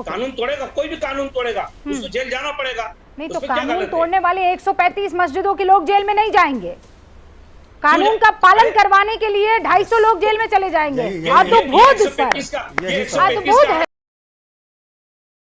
कानून तोड़ेगा, कोई भी कानून तोड़ेगा उसको जेल जाना पड़ेगा। नहीं तो कानून तोड़ने वाले 135 मस्जिदों के लोग जेल में नहीं जाएंगे, कानून का पालन करवाने के लिए 250 लोग जेल में चले जाएंगे। अद्भुत सर, अद्भुत है।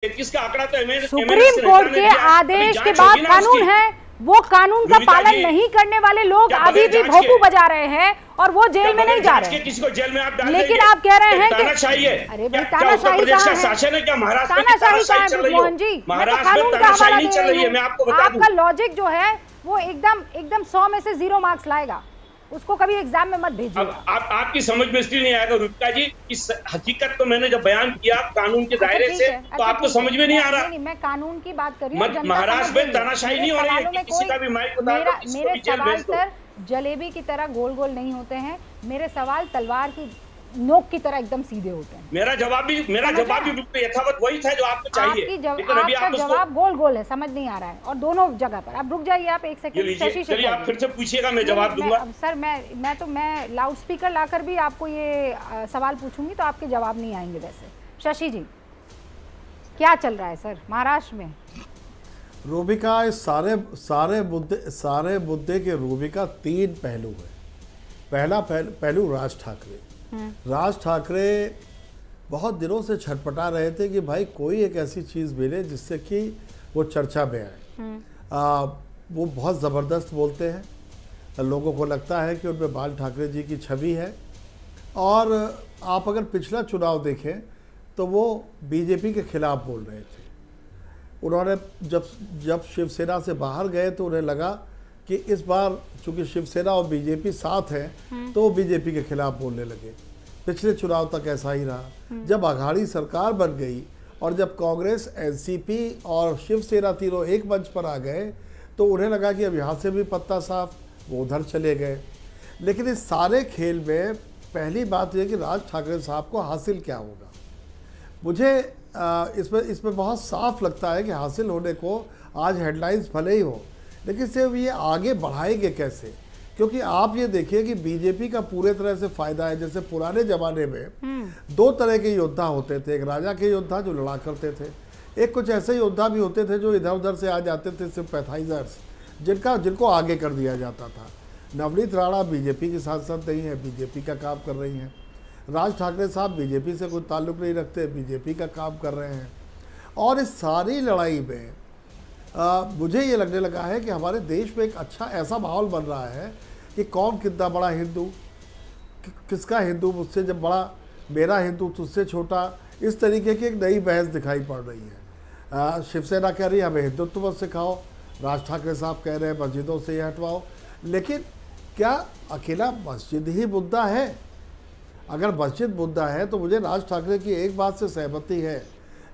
किसका आंकड़ा तो सुप्रीम कोर्ट के आदेश के बाद कानून है, वो कानून का पालन नहीं करने वाले लोग अभी भी भोंपू बजा रहे हैं और वो जेल में नहीं जा रहे हैं। किसी को जेल में आप डाल लेकिन आप कह रहे हैं कि तानाशाही है। अरे भाई तानाशाही कहाँ है? क्या महाराष्ट्र में तानाशाही कहाँ है मोहन जी? मैं तो कानून का हवाला दे रही हूँ। मैं आपको बता दूं, आपका लॉजिक जो है वो एकदम 100 में से 0 मार्क्स लाएगा, उसको कभी एग्जाम में मत भेजिए। आपकी समझ में इसलिए नहीं आएगा रुचिका जी, इस हकीकत तो मैंने जब बयान किया कानून के दायरे से, तो आपको समझ में नहीं आ रहा। नहीं, मैं कानून की बात कर रही हूँ। महाराष्ट्र में तानाशाही नहीं हो रही है, किसी का भी माइक मेरे सवाल सर जलेबी की तरह गोल गोल नहीं होते हैं, मेरे सवाल तलवार की नोक की तरह एकदम सीधे होते हैं। मेरा जवाब भी बिल्कुल यथावत वही था जो आपको चाहिए। आपका जवाब गोल गोल है, समझ नहीं आ रहा है, और दोनों जगह पर। आप रुक जाइए, आप एक सेकंड। चलिए आप फिर से पूछिएगा, मैं जवाब दूंगा। सर मैं लाउड स्पीकर लाकर भी आपको ये सवाल पूछूंगी तो आपके जवाब नहीं आएंगे। वैसे शशि जी क्या चल रहा है सर महाराष्ट्र में? रूबिका, इस सारे मुद्दे के रूबिका 3 पहलू है। पहला पहलू राज ठाकरे। राज ठाकरे बहुत दिनों से छटपटा रहे थे कि भाई कोई एक ऐसी चीज़ मिले जिससे कि वो चर्चा में आए। वो बहुत ज़बरदस्त बोलते हैं, लोगों को लगता है कि उनमें बाल ठाकरे जी की छवि है। और आप अगर पिछला चुनाव देखें तो वो बीजेपी के खिलाफ बोल रहे थे। उन्होंने जब शिवसेना से बाहर गए तो उन्हें लगा कि इस बार चूंकि शिवसेना और बीजेपी साथ हैं तो वो बीजेपी के खिलाफ बोलने लगे। पिछले चुनाव तक ऐसा ही रहा। जब अघाड़ी सरकार बन गई और जब कांग्रेस, एनसीपी और शिवसेना तीनों एक मंच पर आ गए तो उन्हें लगा कि अब यहाँ से भी पत्ता साफ, वो उधर चले गए। लेकिन इस सारे खेल में पहली बात यह कि राज ठाकरे साहब को हासिल क्या होगा। मुझे इसमें बहुत साफ लगता है कि हासिल होने को आज हेडलाइंस भले ही हो, लेकिन सिर्फ ये आगे बढ़ाएंगे कैसे। क्योंकि आप ये देखिए कि बीजेपी का पूरे तरह से फायदा है। जैसे पुराने जमाने में 2 तरह के योद्धा होते थे। एक राजा के योद्धा जो लड़ा करते थे, एक कुछ ऐसे योद्धा भी होते थे जो इधर उधर से आ जाते थे, सिंपैथाइजर्स, जिनको आगे कर दिया जाता था। नवनीत राणा बीजेपी की सांसद नहीं है, बीजेपी का काम कर रही हैं। राज ठाकरे साहब बीजेपी से कोई ताल्लुक़ नहीं रखते, बीजेपी का काम कर रहे हैं। और इस सारी लड़ाई में मुझे ये लगने लगा है कि हमारे देश में एक अच्छा ऐसा माहौल बन रहा है कि कौन कितना बड़ा हिंदू, किसका हिंदू मुझसे जब बड़ा, मेरा हिंदू तुझसे छोटा, इस तरीके की एक नई बहस दिखाई पड़ रही है। शिवसेना कह रही है हमें हिंदुत्व मत सिखाओ, राज ठाकरे साहब कह रहे हैं मस्जिदों से ये हटवाओ। लेकिन क्या अकेला मस्जिद ही मुद्दा है? अगर मस्जिद मुद्दा है तो मुझे राज ठाकरे की एक बात से सहमति है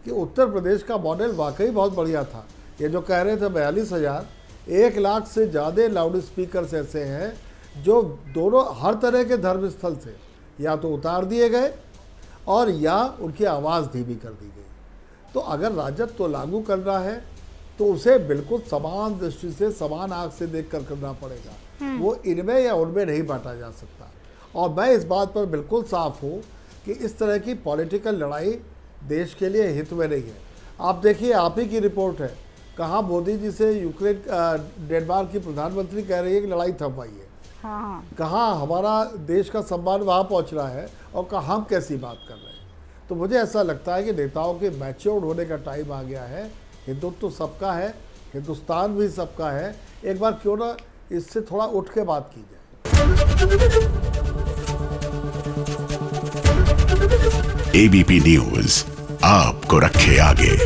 कि उत्तर प्रदेश का मॉडल वाकई बहुत बढ़िया था। ये जो कह रहे थे 42,000, 1 लाख से ज़्यादा लाउड स्पीकर्स ऐसे हैं जो दोनों हर तरह के धर्म स्थल से या तो उतार दिए गए और या उनकी आवाज़ धीमी कर दी गई। तो अगर राजत्व लागू करना है तो उसे बिल्कुल समान दृष्टि से, समान आँख से देख कर करना पड़ेगा। वो इनमें या उनमें नहीं बांटा जा सकता। और मैं इस बात पर बिल्कुल साफ हूँ कि इस तरह की पॉलिटिकल लड़ाई देश के लिए हित में नहीं है। आप देखिए, आप ही की रिपोर्ट है, कहाँ मोदी जी से यूक्रेन, डेनमार्क की प्रधानमंत्री कह रही है कि लड़ाई थमवाइए। हाँ। कहाँ हमारा देश का सम्मान वहाँ पहुँच रहा है और कहाँ हम कैसी बात कर रहे हैं। तो मुझे ऐसा लगता है कि नेताओं के मैच्योर्ड होने का टाइम आ गया है। हिंदुत्व तो सबका है, हिंदुस्तान भी सबका है। एक बार क्यों ना इससे थोड़ा उठ के बात की जाए। एबीपी न्यूज आपको रखे आगे।